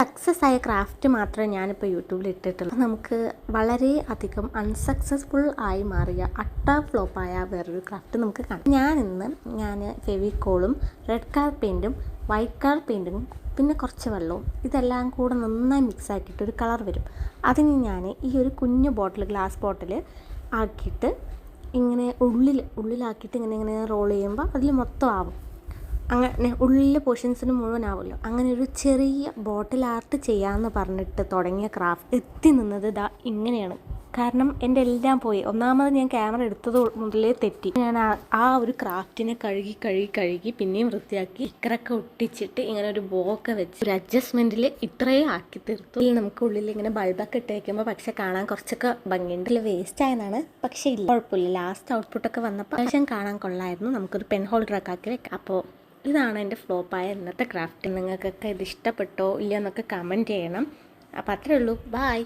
Success ആയ craft മാത്രമേ ഞാനിപ്പോൾ യൂട്യൂബിൽ ഇട്ടിട്ടുള്ളൂ. നമുക്ക് വളരെ അധികം അൺസക്സസ്ഫുൾ ആയി മാറിയ ഫ്ലോപ്പായ വേറൊരു ക്രാഫ്റ്റ് നമുക്ക് കാണാം. ഞാൻ ഫെവിക്കോളും റെഡ് കളർ പെയിൻറ്റും വൈറ്റ് കളർ പെയിൻറ്റും പിന്നെ കുറച്ച് വെള്ളവും ഇതെല്ലാം കൂടെ നന്നായി മിക്സ് ആക്കിയിട്ട് ഒരു കളർ വരും. അതിന് ഞാൻ ഈ ഒരു കുഞ്ഞു ഗ്ലാസ് ബോട്ടിൽ ആക്കിയിട്ട് ഇങ്ങനെ ഉള്ളിലാക്കിയിട്ട് ഇങ്ങനെ റോൾ ചെയ്യുമ്പോൾ അതിൽ മൊത്തം ആവും. അങ്ങനെ ഉള്ളിലെ പോർഷൻസിന് മുഴുവനാവുമല്ലോ. അങ്ങനെ ഒരു ചെറിയ ബോട്ടിൽ ആർട്ട് ചെയ്യാമെന്ന് പറഞ്ഞിട്ട് തുടങ്ങിയ ക്രാഫ്റ്റ് എത്തി നിന്നത് ഇങ്ങനെയാണ്. കാരണം എൻ്റെ എല്ലാം പോയി. ഒന്നാമത് ഞാൻ ക്യാമറ എടുത്തത് മുതലേ തെറ്റി. ഞാൻ ആ ഒരു ക്രാഫ്റ്റിനെ കഴുകി പിന്നെയും വൃത്തിയാക്കി സ്റ്റിക്കറൊക്കെ ഒട്ടിച്ചിട്ട് ഇങ്ങനെ ഒരു ബോക്കെ വെച്ച് ഒരു അഡ്ജസ്റ്റ്മെൻറ്റിൽ ഇത്രയും ആക്കി തീർത്തു. നമുക്ക് ഉള്ളിൽ ഇങ്ങനെ ബൾബൊക്കെ ഇട്ടേക്കുമ്പോൾ പക്ഷെ കാണാൻ കുറച്ചൊക്കെ ഭംഗിയുണ്ട്. വേസ്റ്റ് ആയതാണ്, പക്ഷേ ഇല്ല, കുഴപ്പമില്ല. ലാസ്റ്റ് ഔട്ട്പുട്ടൊക്കെ വന്നപ്പോൾ അത്യാവശ്യം കാണാൻ കൊള്ളായിരുന്നു. നമുക്കൊരു പെൻ ഹോൾഡറൊക്കെ ആക്കി വെക്കാം. അപ്പോൾ ഇതാണ് എൻ്റെ ഫ്ലോപ്പായ ഇന്നത്തെ ക്രാഫ്റ്റ്. നിങ്ങൾക്കൊക്കെ ഇത് ഇഷ്ടപ്പെട്ടോ ഇല്ലയോ എന്നൊക്കെ കമൻറ്റ് ചെയ്യണം. അപ്പോൾ അത്രയേ ഉള്ളൂ. ബായ്.